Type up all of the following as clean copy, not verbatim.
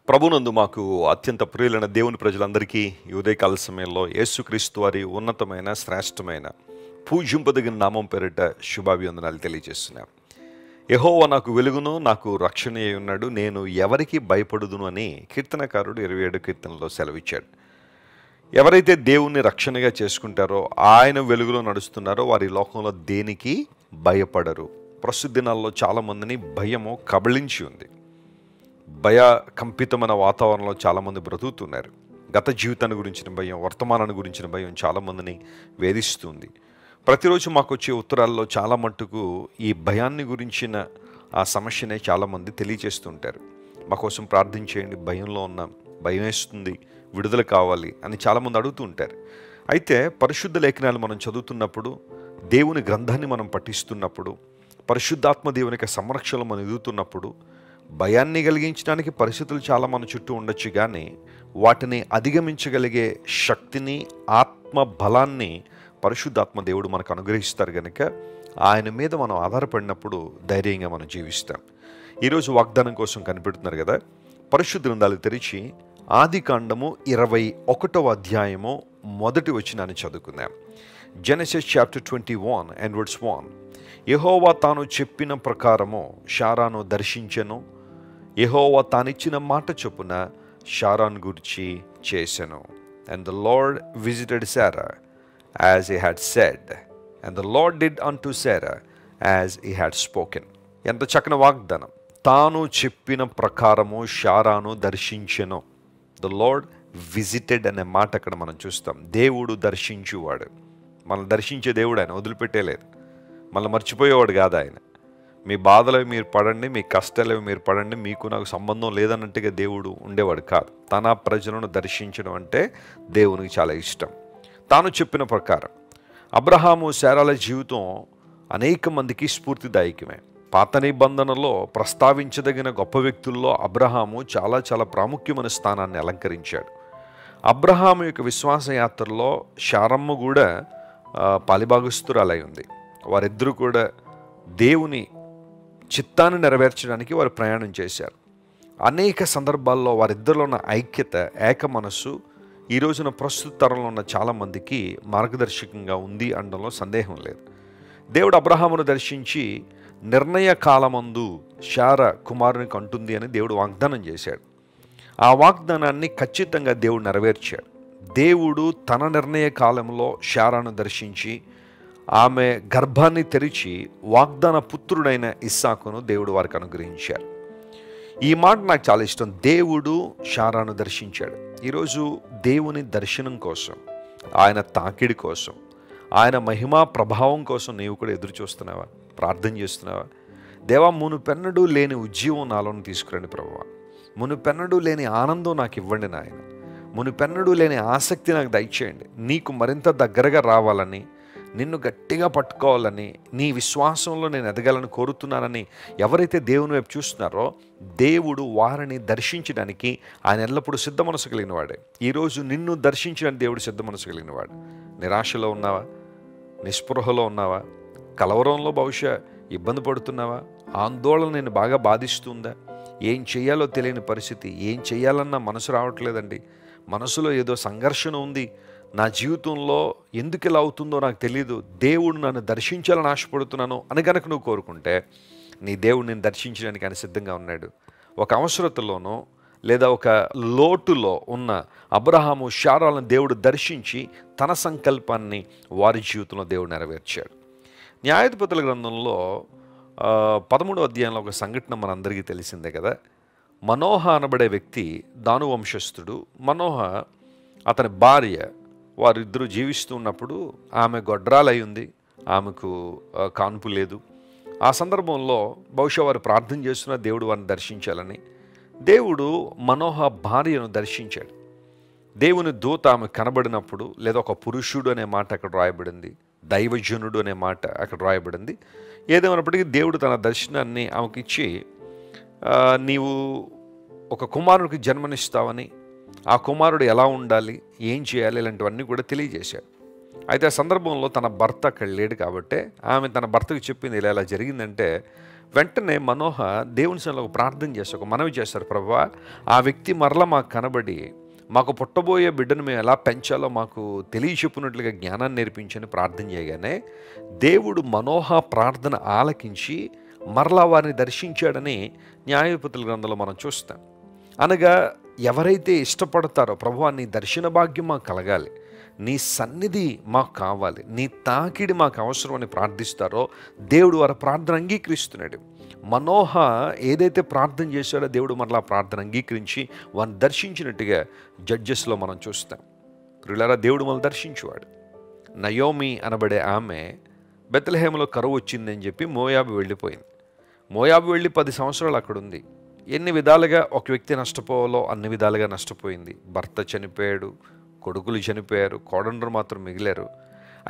ప్రభునందు మాకు అత్యంత ప్రియులైన దేవుని ప్రజలందరికీ ఈ ఉదయకాల సమయంలో యేసుక్రీస్తు వారి ఉన్నతమైన శ్రేష్టమైన పూజింపదగిన నామం పేరిట శుభాభివందనాలు తెలియజేస్తున్నాం. యెహోవా నాకు వెలుగును, నాకు రక్షణ అయి ఉన్నాడు, నేను ఎవరికి భయపడుదును అని కీర్తనకారుడు 27 కీర్తనలో సెలవిచ్చాడు. ఎవరైతే దేవుణ్ణి రక్షణగా చేసుకుంటారో, ఆయన వెలుగులో నడుస్తున్నారో వారి లోకంలో దేనికి భయపడరు. ప్రస్తుత దినాల్లో చాలామందిని భయము కబళించి ఉంది. భయకంపితమైన వాతావరణంలో చాలామంది బ్రతుకుతున్నారు. గత జీవితాన్ని గురించిన భయం, వర్తమానాన్ని గురించిన భయం చాలామందిని వేధిస్తుంది. ప్రతిరోజు మాకు వచ్చే ఉత్తరాల్లో చాలా మట్టుకు ఈ భయాన్ని గురించిన ఆ సమస్యనే చాలామంది తెలియజేస్తుంటారు. మా కోసం ప్రార్థించేయండి, భయంలో ఉన్నాం, భయం వేస్తుంది, విడుదల కావాలి అని చాలామంది అడుగుతూ ఉంటారు. అయితే పరిశుద్ధ లేఖనాలు మనం చదువుతున్నప్పుడు, దేవుని గ్రంథాన్ని మనం పఠిస్తున్నప్పుడు, పరిశుద్ధాత్మ దేవుని యొక్క సంరక్షణలు మనం ఎదుగుతున్నప్పుడు భయాన్ని కలిగించడానికి పరిస్థితులు చాలా మన చుట్టూ ఉండొచ్చు, కానీ వాటిని అధిగమించగలిగే శక్తిని, ఆత్మ బలాన్ని పరిశుద్ధాత్మ దేవుడు మనకు అనుగ్రహిస్తారు. కనుక ఆయన మీద మనం ఆధారపడినప్పుడు ధైర్యంగా మనం జీవిస్తాం. ఈరోజు వాగ్దానం కోసం కనిపెడుతున్నారు కదా, పరిశుద్ధ గ్రంథాలు తెరిచి ఆదికాండము 21వ అధ్యాయము మొదటి వచనాన్ని చదువుకుందాం. Genesis chapter 21 and verse 1. యెహోవా తాను చెప్పిన ప్రకారము షారాను దర్శించెను. యెహోవా తానిచ్చిన మాట చొప్పున షారాను గురించి చేసెను. And the Lord visited Sarah as he had said, and the Lord did unto Sarah as he had spoken. ఎంత చక్కని వాగ్దానం. తాను చెప్పిన ప్రకారము షారాను దర్శించెను. The Lord visited అనే మాట అక్కడ మనం చూస్తాం. దేవుడు దర్శించువాడు. మనల్ని దర్శించే దేవుడు ఆయన, వదిలిపెట్టేలేదు. మనల్ని మర్చిపోయేవాడు కాదు ఆయన. మీ బాధలు మీరు పడండి, మీ కష్టాలు మీరు పడండి, మీకు నాకు సంబంధం లేదన్నట్టుగా దేవుడు ఉండేవాడు కాదు. తన ప్రజలను దర్శించడం అంటే దేవునికి చాలా ఇష్టం. తాను చెప్పిన ప్రకారం అబ్రహాము శారాల జీవితం అనేక మందికి స్ఫూర్తిదాయకమే. పాత నిబంధనలో ప్రస్తావించదగిన గొప్ప వ్యక్తుల్లో అబ్రహాము చాలా చాలా ప్రాముఖ్యమైన స్థానాన్ని అలంకరించాడు. అబ్రహాము యొక్క విశ్వాసయాత్రలో శారమ్మ కూడా పాలిభాగస్తురాలై ఉంది. వారిద్దరూ కూడా దేవుని చిత్తాన్ని నెరవేర్చడానికి వారు ప్రయాణం చేశారు. అనేక సందర్భాల్లో వారిద్దరిలో ఉన్న ఐక్యత, ఏక మనస్సు ఈ రోజున ప్రస్తుత తరంలో ఉన్న చాలామందికి మార్గదర్శకంగా ఉంది అనడంలో సందేహం లేదు. దేవుడు అబ్రహామును దర్శించి నిర్ణయ కాలమందు శార కుమారునికి అంటుంది అని దేవుడు వాగ్దానం చేశాడు. ఆ వాగ్దానాన్ని ఖచ్చితంగా దేవుడు నెరవేర్చాడు. దేవుడు తన నిర్ణయ కాలంలో శారాను దర్శించి ఆమె గర్భాన్ని తెరిచి వాగ్దాన పుత్రుడైన ఇస్సాకును దేవుడు వారికి అనుగ్రహించారు. ఈ మాట నాకు చాలా ఇష్టం. దేవుడు శారాను దర్శించాడు. ఈరోజు దేవుని దర్శనం కోసం, ఆయన తాకిడి కోసం, ఆయన మహిమా ప్రభావం కోసం నీవు కూడా ఎదురు చూస్తున్నావా? ప్రార్థన చేస్తున్నావా? దేవా, మునుపెన్నడూ లేని ఉజ్జీవం నాలోని తీసుకురండి ప్రభువా. మునుపెన్నడూ లేని ఆనందం నాకు ఇవ్వండి నాయన. మునుపెన్నడూ లేని ఆసక్తి నాకు దయచేయండి. నీకు మరింత దగ్గరగా రావాలని, నిన్ను గట్టిగా పట్టుకోవాలని, నీ విశ్వాసంలో నేను ఎదగాలని కోరుతున్నానని ఎవరైతే దేవుని వైపు చూస్తున్నారో దేవుడు వారిని దర్శించడానికి ఆయన ఎల్లప్పుడూ సిద్ధ మనసు కలిగిన వాడే. ఈరోజు నిన్ను దర్శించడానికి దేవుడు సిద్ధ మనసు కలిగిన వాడు. నిరాశలో ఉన్నావా? నిస్పృహలో ఉన్నావా? కలవరంలో బహుశా ఇబ్బంది పడుతున్నావా? ఆందోళన నేను బాగా బాధిస్తుందా? ఏం చేయాలో తెలియని పరిస్థితి, ఏం చేయాలన్నా మనసు రావట్లేదండి, మనసులో ఏదో సంఘర్షణ ఉంది, నా జీవితంలో ఎందుకు ఇలా అవుతుందో నాకు తెలియదు, దేవుడు నన్ను దర్శించాలని ఆశపడుతున్నాను అని కనుక నువ్వు కోరుకుంటే నీ దేవుడు నేను దర్శించడానికి ఆయన సిద్ధంగా ఉన్నాడు. ఒక అవసరతలోనో లేదా ఒక లోటులో ఉన్న అబ్రహాము శారాలను దేవుడు దర్శించి తన సంకల్పాన్ని వారి జీవితంలో దేవుడు నెరవేర్చాడు. న్యాయాధిపతుల గ్రంథంలో 13వ అధ్యాయంలో ఒక సంఘటన మనందరికీ తెలిసిందే కదా. మనోహ అనబడే వ్యక్తి దాను వంశస్థుడు. మనోహ అతని భార్య, వారిద్దరూ జీవిస్తూ ఉన్నప్పుడు ఆమె గొడ్రాలై ఉంది, ఆమెకు కాన్పు లేదు. ఆ సందర్భంలో బహుశా వారు ప్రార్థన చేస్తున్న దేవుడు వారిని దర్శించాలని దేవుడు మనోహ భార్యను దర్శించాడు. దేవుని దూత ఆమె కనబడినప్పుడు, లేదా ఒక పురుషుడు అనే మాట అక్కడ రాయబడింది, దైవజనుడు అనే మాట అక్కడ రాయబడింది. ఏదేమైనప్పటికీ దేవుడు తన దర్శనాన్ని ఆమెకి ఇచ్చి, నీవు ఒక కుమారునికి జన్మనిస్తావని, ఆ కుమారుడు ఎలా ఉండాలి, ఏం చేయాలి, ఇలాంటివన్నీ కూడా తెలియజేశాడు. అయితే ఆ సందర్భంలో తన భర్త అక్కడ లేడు కాబట్టి ఆమె తన భర్తకు చెప్పింది, ఇలా ఇలా జరిగిందంటే వెంటనే మనోహ దేవుని సన్నిధిలో ఒక ప్రార్థన చేస్తారు, ఒక మనవి చేస్తారు, ప్రభువా ఆ వ్యక్తి మరలా మాకు కనబడి మాకు పుట్టబోయే బిడ్డను మేము ఎలా పెంచాలో మాకు తెలియచెప్పినట్లుగా జ్ఞానాన్ని నేర్పించని ప్రార్థన చేయగానే దేవుడు మనోహ ప్రార్థన ఆలకించి మరలా వారిని దర్శించాడని న్యాయాధిపతుల గ్రంథంలో మనం చూస్తాం. అనగా ఎవరైతే ఇష్టపడతారో ప్రభువా నీ దర్శన భాగ్యం మాకు కలగాలి, నీ సన్నిధి మాకు కావాలి, నీ తాకిడి మాకు అవసరం అని ప్రార్థిస్తారో దేవుడు వారి ప్రార్థన అంగీకరిస్తున్నాడు. మనోహ ఏదైతే ప్రార్థన చేశాడో దేవుడు మరలా ప్రార్థన అంగీకరించి వారిని దర్శించినట్టుగా జడ్జెస్లో మనం చూస్తాం. ప్రియులారా, దేవుడు మనల్ని దర్శించువాడు. నయోమి అనబడే ఆమె బెత్లెహేములో కరువు వచ్చిందని చెప్పి మోయాబు వెళ్ళిపోయింది. మోయాబు వెళ్ళి 10 సంవత్సరాలు అక్కడ ఉంది. ఎన్ని విధాలుగా ఒక వ్యక్తి నష్టపోవాలో అన్ని విధాలుగా నష్టపోయింది. భర్త చనిపోయాడు, కొడుకులు చనిపోయారు, కోడండ్రు మాత్రం మిగిలారు.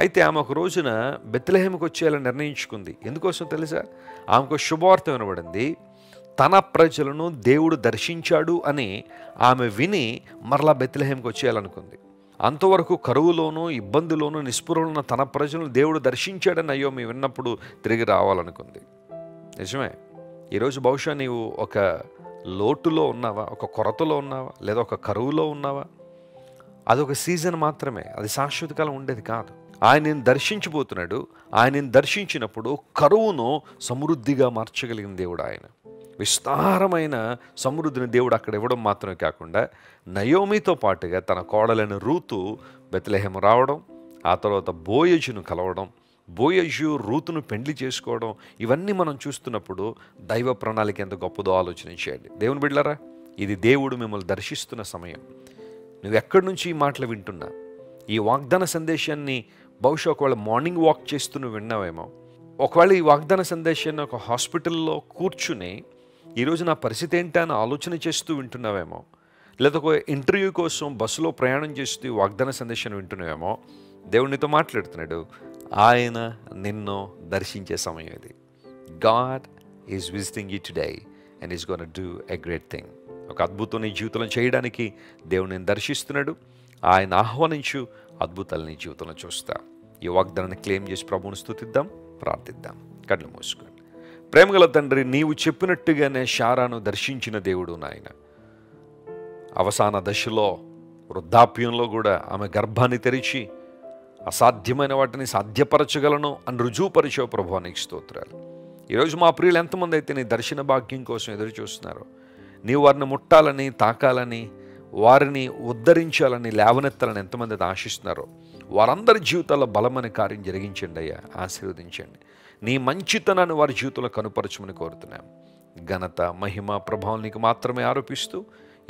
అయితే ఆమె ఒక రోజున బెత్లెహేముకు వచ్చేయాలని నిర్ణయించుకుంది. ఎందుకోసం తెలుసా? ఆమెకు శుభవార్త వినబడింది, తన ప్రజలను దేవుడు దర్శించాడు అని ఆమె విని మరలా బెత్లెహేముకు వచ్చేయాలనుకుంది. అంతవరకు కరువులోనూ ఇబ్బందులోనూ నిస్పృహలున్న తన ప్రజలను దేవుడు దర్శించాడని అయ్యో మీ విన్నప్పుడు తిరిగి రావాలనుకుంది. నిజమే, ఈరోజు బహుశా నీవు ఒక లోటులో ఉన్నావా, ఒక కొరతలో ఉన్నావా, లేదా ఒక కరువులో ఉన్నావా? అదొక సీజన్ మాత్రమే, అది శాశ్వతకాలం ఉండేది కాదు. ఆయనను దర్శించబోతున్నాడు. ఆయనను దర్శించినప్పుడు కరువును సమృద్ధిగా మార్చగలిగిన దేవుడు ఆయన. విస్తారమైన సమృద్ధిని దేవుడు అక్కడ ఇవ్వడం మాత్రమే కాకుండా నయోమితో పాటుగా తన కోడలైన రూతు బెత్లెహేము రావడం, ఆ తర్వాత బోయజును కలవడం, బోయజు రూతును పెండ్లి చేసుకోవడం, ఇవన్నీ మనం చూస్తున్నప్పుడు దైవ ప్రణాళిక ఎంత గొప్పదో ఆలోచన చేయండి. దేవుని బిడ్డలారా, ఇది దేవుడు మిమ్మల్ని దర్శిస్తున్న సమయం. నువ్వు ఎక్కడి నుంచి ఈ మాటలు వింటున్నా, ఈ వాగ్దాన సందేశాన్ని బహుశా ఒకవేళ మార్నింగ్ వాక్ చేస్తూ నువ్వు విన్నావేమో, ఒకవేళ ఈ వాగ్దాన సందేశాన్ని ఒక హాస్పిటల్లో కూర్చుని ఈరోజు నా పరిస్థితి ఏంటా అని ఆలోచన చేస్తూ వింటున్నావేమో, లేదా ఒక ఇంటర్వ్యూ కోసం బస్సులో ప్రయాణం చేస్తూ ఈ వాగ్దాన సందేశాన్ని వింటున్నావేమో, దేవునితో మాట్లాడుతున్నాడు. ఆయన నిన్ను దర్శించే సమయం ఇది. God is visiting you today and is gonna do a great thing. ఒక అద్భుతం నీ జీవితంలో చేయడానికి దేవుడు నేను దర్శిస్తున్నాడు. ఆయన ఆహ్వానించు, అద్భుతాలు నీ జీవితంలో చూస్తా. ఈ వాగ్దానాన్ని క్లెయిమ్ చేసి ప్రభువుని స్తుతిద్దాం, ప్రార్థిద్దాం. కళ్ళు మూసుకోండి. ప్రేమగల తండ్రి, నీవు చెప్పినట్టుగానే శారాను దర్శించిన దేవుడు నాయన. అవసాన దశలో, వృద్ధాప్యంలో కూడా ఆమె గర్భాన్ని తెరిచి అసాధ్యమైన వాటిని సాధ్యపరచగలను అని రుజువుపరిచావు ప్రభువా, నీకు స్తోత్రాలు. ఈరోజు మా ప్రియులు ఎంతమంది అయితే నీ దర్శన భాగ్యం కోసం ఎదురు చూస్తున్నారో, నీవు వారిని ముట్టాలని, తాకాలని, వారిని ఉద్ధరించాలని, లేవనెత్తాలని ఎంతమంది అయితే ఆశిస్తున్నారో వారందరి జీవితాల్లో బలమైన కార్యం జరిగించండి అయ్యా, ఆశీర్వదించండి. నీ మంచితనాన్ని వారి జీవితంలో కనుపరచమని కోరుతున్నాం. ఘనత, మహిమ, ప్రభావం నీకు మాత్రమే ఆరోపిస్తూ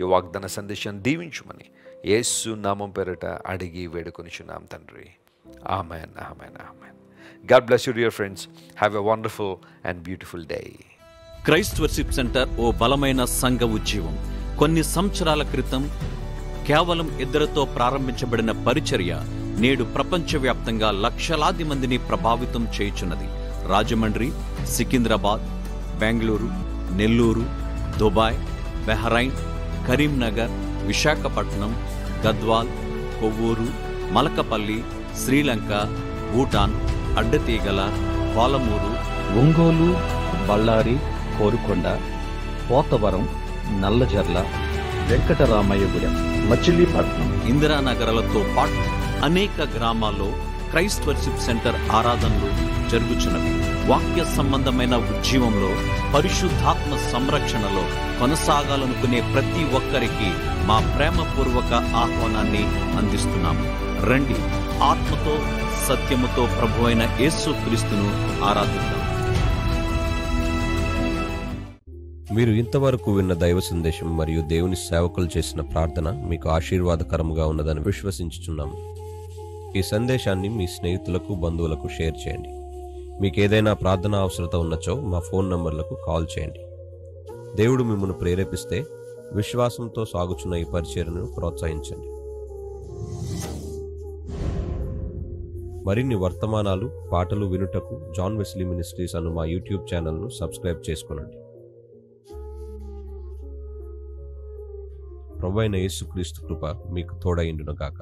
ఈ వాగ్దాన సందేశాన్ని దీవించుమని యేసు నామం పేరిట అడిగి వేడుకొనిచున్నాం తండ్రి. Amen, amen, amen. God bless you dear friends. Have a wonderful and beautiful day. Christ worship center ఓ బలమైన సంఘ ఉద్యమం. కొన్ని సంవత్సరాల క్రితం కేవలం 2 ప్రారంభించబడిన పరిచర్య నేడు ప్రపంచవ్యాప్తంగా లక్షలాది మందిని ప్రభావితం చేయుచున్నది. రాజమండ్రి, సికింద్రాబాద్, బెంగళూరు, నెల్లూరు, దుబాయ్, బెహ్రైన్, కరీంనగర్, విశాఖపట్నం, గద్వాల్, కొవ్వూరు, మలకపల్లి, శ్రీలంక, భూటాన్, అడ్డతీగల, పాలమూరు, ఒంగోలు, బళ్ళారి, కోరుకొండ, పోతవరం, నల్లజర్ల, వెంకటరామయ్యగూడెం, మచిలీపట్నం, ఇందిరానగర్లతో పాటు అనేక గ్రామాల్లో క్రైస్ట్ వర్షిప్ సెంటర్ ఆరాధనలు జరుగుచున్నవి. వాక్య సంబంధమైన ఉద్యమంలో, పరిశుద్ధాత్మ సంరక్షణలో కొనసాగాలనుకునే ప్రతి ఒక్కరికి మా ప్రేమపూర్వక ఆహ్వానాన్ని అందిస్తున్నాము. రండి, ఆత్మతో సత్యముతో ప్రభువైన యేసు క్రీస్తును ఆరాధిద్దాం. మీరు ఇంతవరకు విన్న దైవ సందేశం మరియు దేవుని సేవకులు చేసిన ప్రార్థన మీకు ఆశీర్వాదకరముగా ఉన్నదని విశ్వసించుచున్నాము. ఈ సందేశాన్ని మీ స్నేహితులకు, బంధువులకు షేర్ చేయండి. మీకు ఏదైనా ప్రార్థన అవసరత ఉన్నచో మా ఫోన్ నంబర్లకు కాల్ చేయండి. దేవుడు మిమ్మల్ని ప్రేరేపిస్తే విశ్వాసంతో సాగుచున్న ఈ పరిచర్యను ప్రోత్సహించండి. మరిన్ని వర్తమానాలు, పాటలు వినుటకు జాన్ వెస్లీ మినిస్ట్రీస్ అను మా యూట్యూబ్ ఛానల్ను సబ్స్క్రైబ్ చేసుకొనండి. ప్రభువైన యేసుక్రీస్తు కృప మీకు తోడైండును గాక.